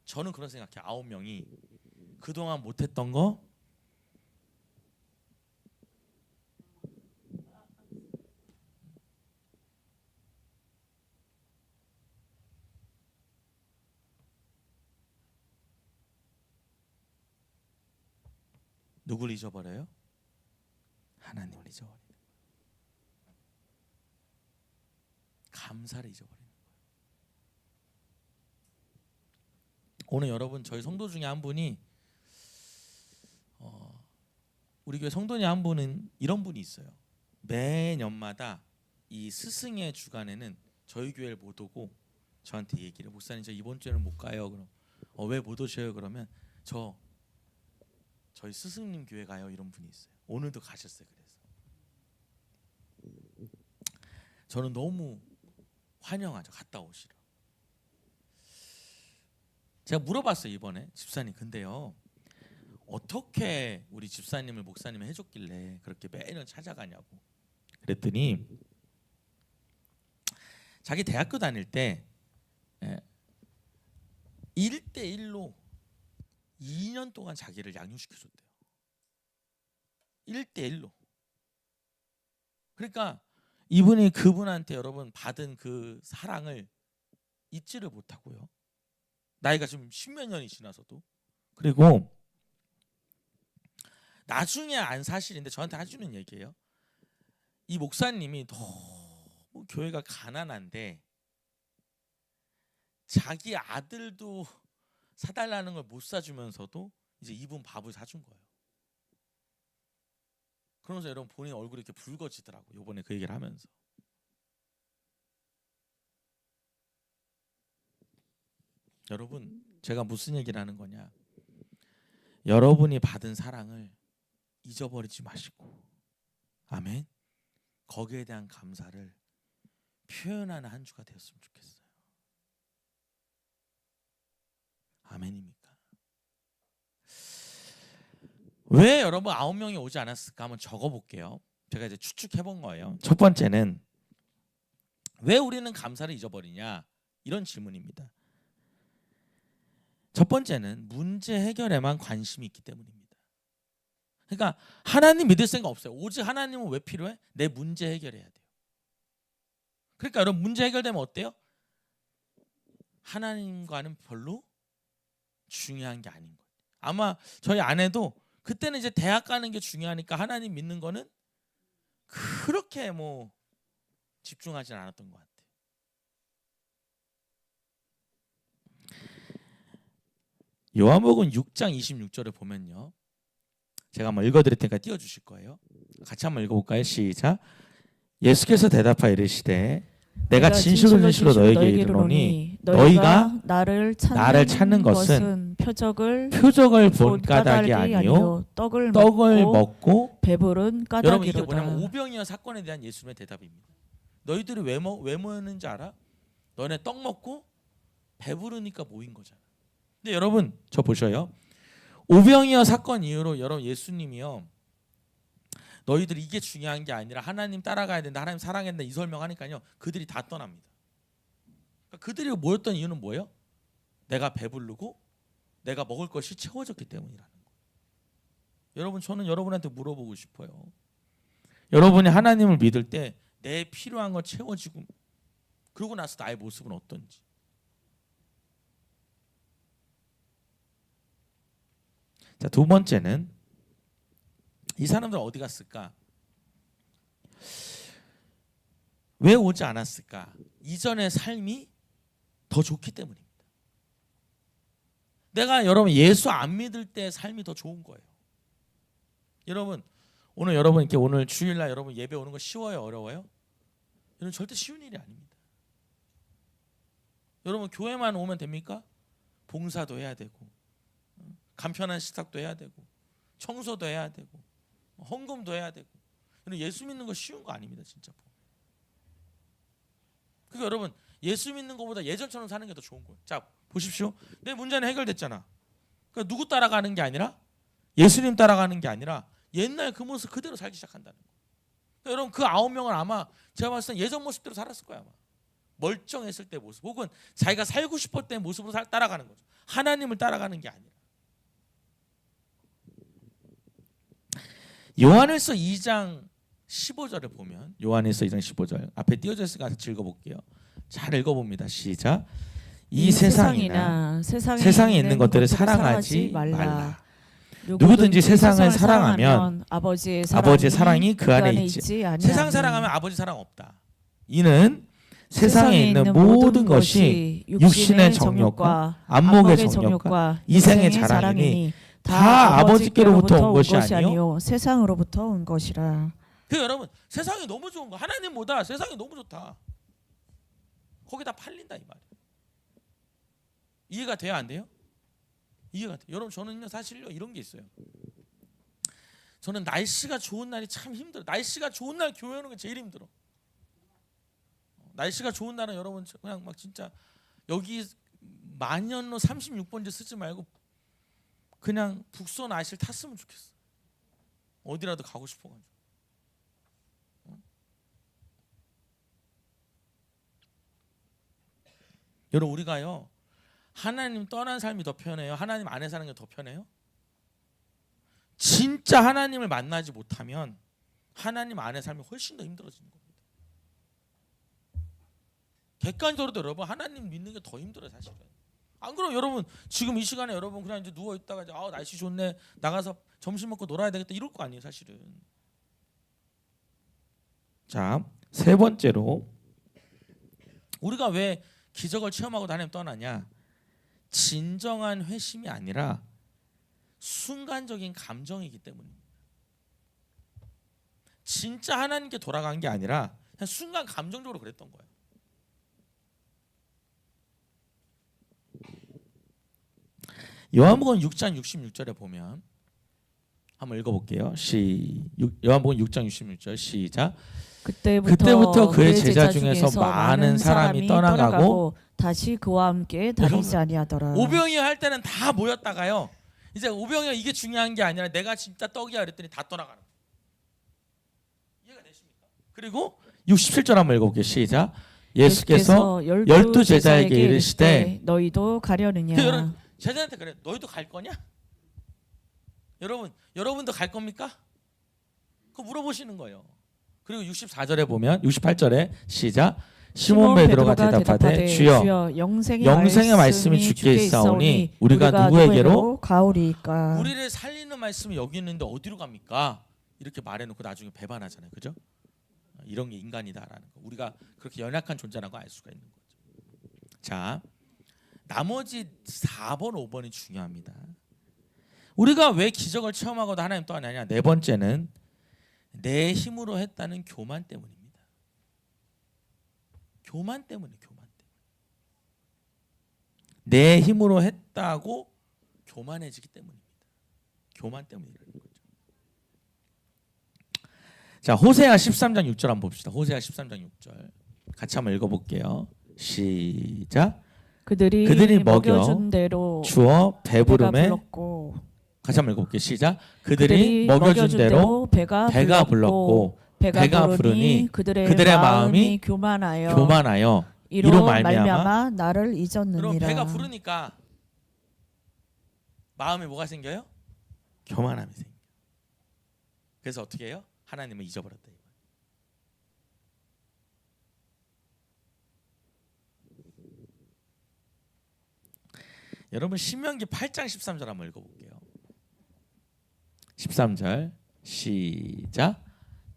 저는 그런 생각해요. 9명이 그동안 못했던 거 누굴 잊어버려요? 하나님을 잊어버리는 거예요. 감사를 잊어버리는 거예요. 오늘 여러분 저희 성도 중에 한 분이 우리 교회 성도님 한 분은 이런 분이 있어요. 매년마다 이 스승의 주간에는 저희 교회를 못 오고 저한테 얘기를, 목사님 저 이번 주에는 못 가요. 그럼 왜 못 오셔요? 그러면 저희 스승님 교회 가요. 이런 분이 있어요. 오늘도 가셨어요. 그래서 저는 너무 환영하죠. 갔다 오시라. 제가 물어봤어요. 이번에 집사님 근데요 어떻게 우리 집사님을 목사님을 해줬길래 그렇게 매년 찾아가냐고. 그랬더니 자기 대학교 다닐 때 1대1로 2년 동안 자기를 양육시켜줬대요. 1대1로. 그러니까 이분이 그분한테 여러분 받은 그 사랑을 잊지를 못하고요. 나이가 지금 10몇 년이 지나서도. 그리고 나중에 안 사실인데 저한테 해주는 얘기예요. 이 목사님이 너무 교회가 가난한데 자기 아들도 사달라는 걸 못 사주면서도 이제 이분 밥을 사준 거예요. 그러면서 여러분 본인 얼굴이 이렇게 붉어지더라고. 요번에 그 얘기를 하면서. 여러분 제가 무슨 얘기를 하는 거냐. 여러분이 받은 사랑을 잊어버리지 마시고 아멘. 거기에 대한 감사를 표현하는 한 주가 되었으면 좋겠어요. 아멘입니까? 왜 여러분 9명이 오지 않았을까 한번 적어볼게요. 제가 이제 추측해본 거예요. 첫 번째는 왜 우리는 감사를 잊어버리냐 이런 질문입니다. 첫 번째는 문제 해결에만 관심이 있기 때문입니다. 그러니까 하나님 믿을 생각 없어요. 오직 하나님은 왜 필요해? 내 문제 해결해야 돼요. 그러니까 여러분 문제 해결되면 어때요? 하나님과는 별로 중요한 게 아닌 거예요. 아마 저희 아내도 그때는 이제 대학 가는 게 중요하니까 하나님 믿는 거는 그렇게 뭐 집중하진 않았던 것 같아요. 요한복음 6장 26절을 보면요. 제가 한번 읽어드릴 테니까 띄워주실 거예요. 같이 한번 읽어볼까요? 시작. 예수께서 대답하여 이르시되 내가 진실로 진실로 너에게 이르노니 너희가 나를 찾는 것은 표적을 본 까닭이 아니요 떡을 먹고 배부른 까닭이로다. 여러분 이게 뭐냐면 오병이어 사건에 대한 예수님의 대답입니다. 너희들이 왜 모였는지 알아? 너네 떡 먹고 배부르니까 모인 거잖아. 근데 여러분 저 보셔요. 오병이어 사건 이후로 여러분 예수님이요. 너희들 이게 중요한 게 아니라 하나님 따라가야 된다. 하나님 사랑한다. 이 설명하니까요. 그들이 다 떠납니다. 그러니까 그들이 모였던 이유는 뭐예요? 내가 배부르고 내가 먹을 것이 채워졌기 때문이라는 거예요. 여러분 저는 여러분한테 물어보고 싶어요. 여러분이 하나님을 믿을 때 내 필요한 거 채워지고 그러고 나서 나의 모습은 어떤지. 자, 두 번째는 이 사람들은 어디 갔을까? 왜 오지 않았을까? 이전의 삶이 더 좋기 때문입니다. 내가 여러분 예수 안 믿을 때 삶이 더 좋은 거예요. 여러분 오늘 여러분 이렇게 오늘 주일날 여러분 예배 오는 거 쉬워요, 어려워요? 여러분 절대 쉬운 일이 아닙니다. 여러분 교회만 오면 됩니까? 봉사도 해야 되고 간편한 식탁도 해야 되고 청소도 해야 되고 헌금도 해야 되고. 예수 믿는 거 쉬운 거 아닙니다, 진짜. 그러니까 여러분 예수 믿는 것보다 예전처럼 사는 게 더 좋은 거예요. 자 보십시오. 내 문제는 해결됐잖아. 그러니까 누구 따라가는 게 아니라 예수님 따라가는 게 아니라 옛날 그 모습 그대로 살기 시작한다는 거예요. 그러니까 여러분 그 9명은 아마 제가 봤을 때 예전 모습대로 살았을 거야. 아마 멀쩡했을 때 모습 혹은 자기가 살고 싶을 때 모습으로 따라가는 거죠. 하나님을 따라가는 게 아니라. 요한일서 2장 15절을 보면 요한일서 2장 15절 앞에 띄어져 있으니까 같이 읽어볼게요. 잘 읽어봅니다. 시작. 이 세상이나 세상에 있는 것들을 사랑하지 말라. 누구든지 세상을 사랑하면 아버지의 사랑이 그 안에 있지. 세상 사랑하면 아버지 사랑 없다. 이는 세상에 있는 모든 것이 육신의 정욕과 안목의 정욕과 이생의 자랑이니 다 아버지께로부터 온 것이 아니요 세상으로부터 온 것이라. 그 여러분 세상이 너무 좋은 거 하나님보다 세상이 너무 좋다. 거기다 팔린다 이 말이에요. 이해가 돼야 안 돼요? 이해가 돼요. 여러분 저는요 사실요 이런 게 있어요. 저는 날씨가 좋은 날이 참 힘들어. 날씨가 좋은 날 교회 오는 게 제일 힘들어. 날씨가 좋은 날은 여러분 그냥 막 진짜 여기 만년로 36번째 쓰지 말고 그냥 북서 날씨를 탔으면 좋겠어. 어디라도 가고 싶어가지고. 여러분 우리가요 하나님 떠난 삶이 더 편해요? 하나님 안에 사는 게 더 편해요? 진짜 하나님을 만나지 못하면 하나님 안에 삶이 훨씬 더 힘들어지는 겁니다. 객관적으로도 여러분 하나님 믿는 게 더 힘들어요 사실은. 안 그럼 여러분 지금 이 시간에 여러분 그냥 이제 누워 있다가 이제 날씨 좋네 나가서 점심 먹고 놀아야 되겠다 이럴 거 아니에요 사실은. 자, 세 번째로 우리가 왜 기적을 체험하고 하나님 떠나냐? 진정한 회심이 아니라 순간적인 감정이기 때문입니다. 진짜 하나님께 돌아간 게 아니라 그냥 순간 감정적으로 그랬던 거예요. 요한복음 6장 66절에 보면 한번 읽어볼게요. 요한복음 6장 66절 시작. 그때부터 그의 제자 중에서 많은 사람이 떠나가고 다시 그와 함께 다니지 아니하더라. 오병이어 할 때는 다 모였다가요. 이제 오병이어 이게 중요한 게 아니라 내가 진짜 떡이야 그랬더니 다 떠나가는 거예요. 이해가 되십니까? 그리고 67절 한번 읽어볼게요. 시작. 예수께서 열두 제자에게 이르시되 너희도 가려느냐. 여러분 제자한테 그래. 너희도 갈 거냐? 여러분도 갈 겁니까? 그거 물어보시는 거예요. 그리고 64절에 보면 68절에 시작. 시몬 베드로가 대답하되 주여 영생의 말씀이 주께 있사오니 우리가 누구에게로 가오리이까. 우리를 살리는 말씀이 여기 있는데 어디로 갑니까? 이렇게 말해놓고 나중에 배반하잖아요. 그죠? 이런 게 인간이다라는 거. 우리가 그렇게 연약한 존재라는 거 알 수가 있는 거죠. 자, 나머지 4번, 5번이 중요합니다. 우리가 왜 기적을 체험하고도 하나님 떠나냐? 네 번째는 내 힘으로 했다는 교만 때문입니다. 교만 때문에. 내 힘으로 했다고 교만해지기 때문입니다. 교만 때문이라는 거죠. 자, 호세아 13장 6절 한번 봅시다. 호세아 13장 6절 같이 한번 읽어볼게요. 시작. 그들이 먹여 대로 주어 배부름에 같이 한번 읽어볼게요. 시작. 그들이 먹여준 대로 배가 불렀고 배가 부르니 그들의 마음이 교만하여 이로 말미암아 나를 잊었느니라. 그럼 배가 부르니까 마음에 뭐가 생겨요? 교만함이 생겨. 그래서 어떻게 해요? 하나님을 잊어버렸다. 여러분 신명기 8장 13절 한번 읽어볼게요. 13절 시작.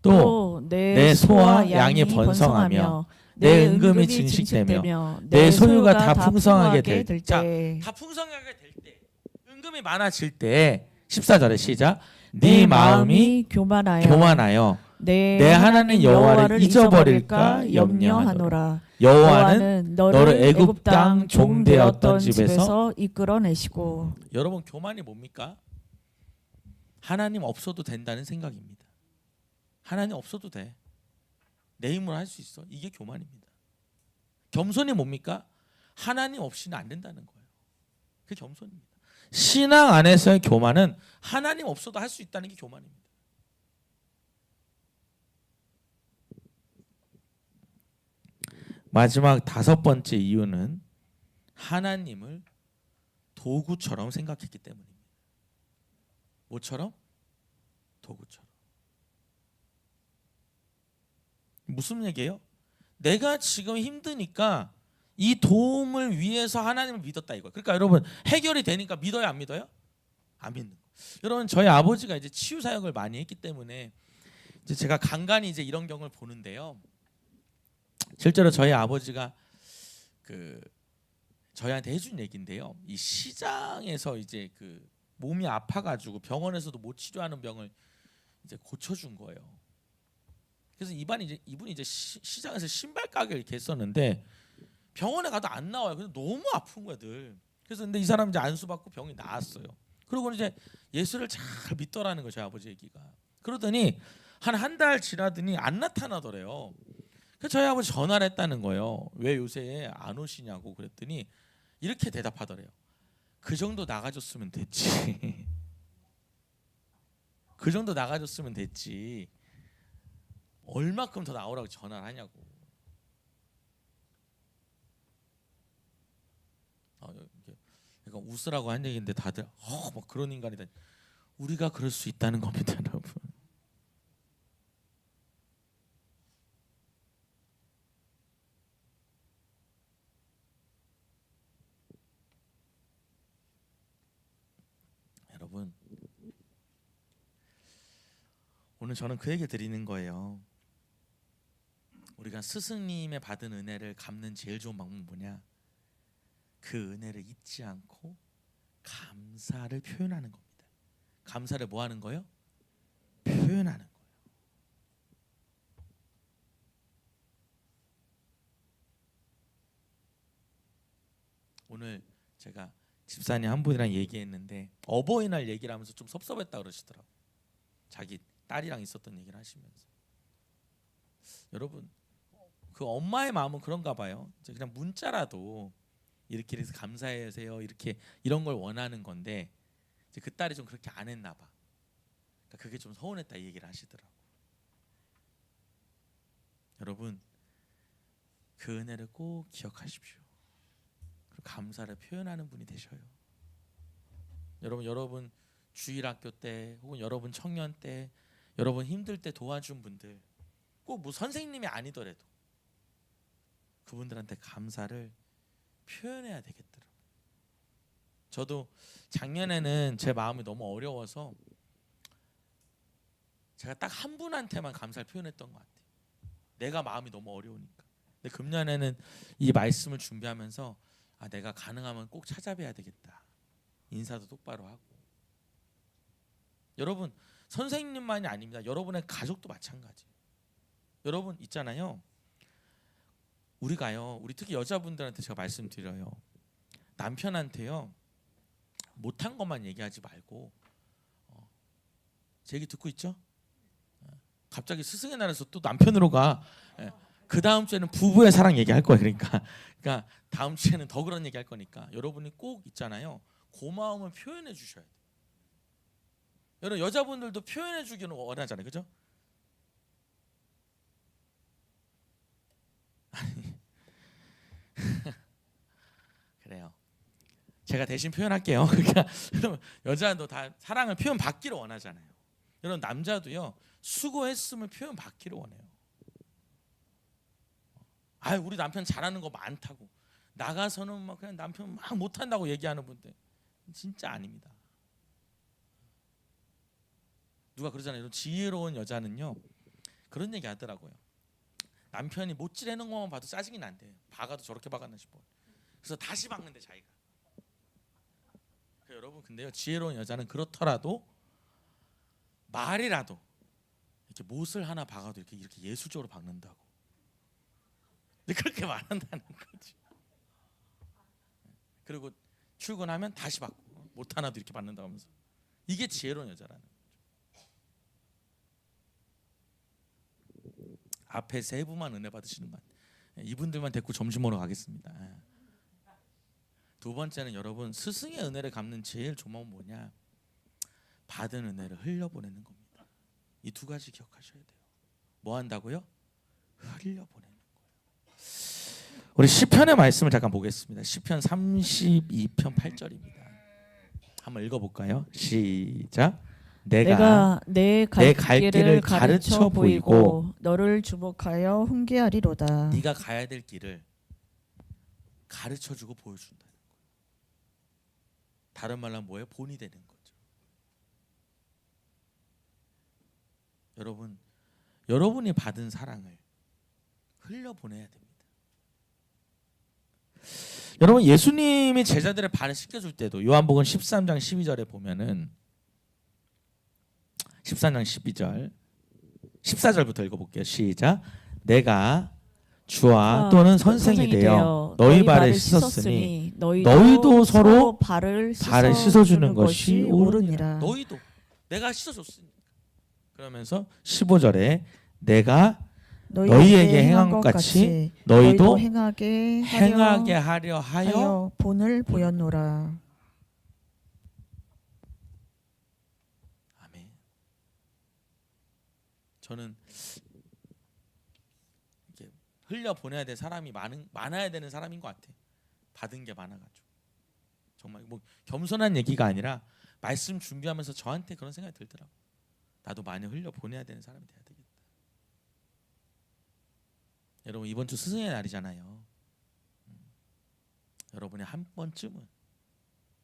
또 내 소와 양이 번성하며 내 은금이 증식되며 내 소유가 다 풍성하게 될 때, 다 풍성하게 될 때, 은금이 많아질 때 14절에 시작. 네 마음이 교만하여 내 하나님 여호와를 잊어버릴까 염려하노라. 여호와는 너를 애굽 땅 종되었던 집에서 이끌어내시고. 여러분 교만이 뭡니까? 하나님 없어도 된다는 생각입니다. 하나님 없어도 돼. 내 힘으로 할 수 있어. 이게 교만입니다. 겸손이 뭡니까? 하나님 없이는 안 된다는 거예요. 그게 겸손입니다. 신앙 안에서의 교만은 하나님 없어도 할 수 있다는 게 교만입니다. 마지막 5번째 이유는 하나님을 도구처럼 생각했기 때문입니다. 뭐처럼? 도구처럼. 무슨 얘기예요? 내가 지금 힘드니까 이 도움을 위해서 하나님을 믿었다 이거예요. 그러니까 여러분 해결이 되니까 믿어요, 안 믿어요? 안 믿는 거. 여러분 저희 아버지가 이제 치유 사역을 많이 했기 때문에 이제 제가 간간히 이제 이런 경우를 보는데요. 실제로 저희 아버지가 저희한테 해준 얘기인데요. 이 시장에서 이제 몸이 아파가지고 병원에서도 못 치료하는 병을 이제 고쳐준 거예요. 그래서 이분이 이제 시장에서 신발 가게를 이렇게 했었는데 병원에 가도 안 나와요. 근데 너무 아픈 거야 늘. 그래서 근데 이 사람 이제 안수 받고 병이 나았어요. 그리고 이제 예수를 잘 믿더라는 거죠 아버지 얘기가. 그러더니 한 달 지나더니 안 나타나더래요. 그래서 저희 아버지 전화를 했다는 거예요. 왜 요새 안 오시냐고 그랬더니 이렇게 대답하더래요. 그 정도 나가줬으면 됐지. 그 정도 나가줬으면 됐지. 얼마큼 더 나오라고 전화를 하냐고. 그러니까 웃으라고 한 얘기인데 다들 막 그런 인간이다. 우리가 그럴 수 있다는 겁니다, 여러분. 여러분, 오늘 저는 그 얘기 드리는 거예요. 우리가 스승님의 받은 은혜를 갚는 제일 좋은 방법은 뭐냐? 그 은혜를 잊지 않고 감사를 표현하는 겁니다. 감사를 뭐 하는 거예요? 표현하는 거예요. 오늘 제가 집사님 한 분이랑 얘기했는데 어버이날 얘기를 하면서 좀 섭섭했다 그러시더라고요. 자기 딸이랑 있었던 얘기를 하시면서. 여러분, 그 엄마의 마음은 그런가 봐요. 그냥 문자라도 이렇게 해서 감사해주세요, 이렇게 이런 걸 원하는 건데 이제 그 딸이 좀 그렇게 안 했나 봐. 그러니까 그게 좀 서운했다 이 얘기를 하시더라고. 여러분, 그 은혜를 꼭 기억하십시오. 그리고 감사를 표현하는 분이 되셔요. 여러분 주일학교 때 혹은 여러분 청년 때 여러분 힘들 때 도와준 분들, 꼭 뭐 선생님이 아니더라도 그분들한테 감사를 표현해야 되겠더라고요. 저도 작년에는 제 마음이 너무 어려워서 제가 딱 한 분한테만 감사를 표현했던 것 같아요. 내가 마음이 너무 어려우니까. 근데 금년에는 이 말씀을 준비하면서 내가 가능하면 꼭 찾아뵈야 되겠다. 인사도 똑바로 하고. 여러분, 선생님만이 아닙니다. 여러분의 가족도 마찬가지예요. 여러분 있잖아요. 우리 특히 여자분들한테 제가 말씀드려요. 남편한테요, 못한 것만 얘기하지 말고, 제 얘기 듣고 있죠? 갑자기 스승의 날에서 또 남편으로 가. 그 다음 주에는 부부의 사랑 얘기할 거예요. 그러니까 다음 주에는 더 그런 얘기할 거니까 여러분이 꼭 있잖아요. 고마움을 표현해 주셔야 돼요. 여러분, 여자분들도 표현해 주기는 원하잖아요, 그죠? 그래요. 제가 대신 표현할게요. 그러니까 여자도 다 사랑을 표현 받기를 원하잖아요. 여러분, 남자도요, 수고했음을 표현 받기를 원해요. 우리 남편 잘하는 거 많다고 나가서는 막 그냥 남편 막 못한다고 얘기하는 분들 진짜 아닙니다. 누가 그러잖아요. 지혜로운 여자는요 그런 얘기 하더라고요. 남편이 못질해는 것만 봐도 짜증이 난대. 박아도 저렇게 박았나 싶어. 그래서 다시 박는데 자기가. 여러분, 근데요, 지혜로운 여자는 그렇더라도 말이라도 이렇게 못을 하나 박아도 이렇게 예술적으로 박는다고. 근데 그렇게 말한다는 거지. 그리고 출근하면 다시 박고 못 하나도 이렇게 받는다고 하면서. 이게 지혜로운 여자라는 거죠. 앞에 세 분만 은혜 받으시는 분, 이분들만 데리고 점심 먹으러 가겠습니다. 두 번째는 여러분, 스승의 은혜를 갚는 제일 좋은 방법은 뭐냐? 받은 은혜를 흘려보내는 겁니다. 이 두 가지 기억하셔야 돼요. 뭐 한다고요? 흘려보내는 거예요. 우리 시편의 말씀을 잠깐 보겠습니다. 시편 32편 8절입니다. 한번 읽어볼까요? 시작. 내가 내 갈 갈 길을 길을 가르쳐 가르쳐 보이고 보이고 너를 주목하여 훈계하리로다. 네가 가야 될 길을 가르쳐주고 보여준다는 거예요. 다른 말로 뭐예요? 본이 되는 거죠. 여러분이 받은 사랑을 흘려보내야 됩니다. 여러분, 예수님이 제자들의 발을 씻겨줄 때도 요한복음 13장 12절에 보면은 13장 12절 14절부터 읽어볼게요. 시작. 내가 주와 또는 선생이 되어 너희 발을 씻었으니 너희도 서로 발을 씻어주는 것이 옳으니라. 너희도 내가 씻어줬으니까. 그러면서 15절에 내가 너희에게 행한 것 같이 너희도 행하게 하려 하여 본을 보였노라. 아멘. 저는 이렇게 흘려 보내야 될 사람이 많아야 되는 사람인 것 같아. 받은 게 많아가지고. 정말 뭐 겸손한 얘기가 아니라 말씀 준비하면서 저한테 그런 생각이 들더라고. 나도 많이 흘려 보내야 되는 사람이 돼야 되겠다. 여러분 이번 주 스승의 날이잖아요. 여러분이 한 번쯤은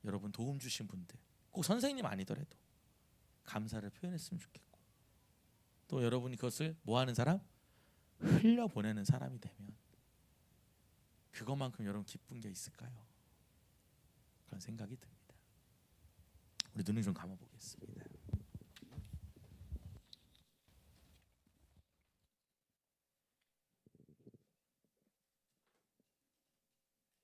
여러분 도움 주신 분들, 꼭 선생님 아니더라도 감사를 표현했으면 좋겠고, 또 여러분이 그것을 뭐 하는 사람? 흘려 보내는 사람이 되면 그것만큼 여러분 기쁜 게 있을까요? 그런 생각이 듭니다. 우리 눈을 좀 감아보겠습니다.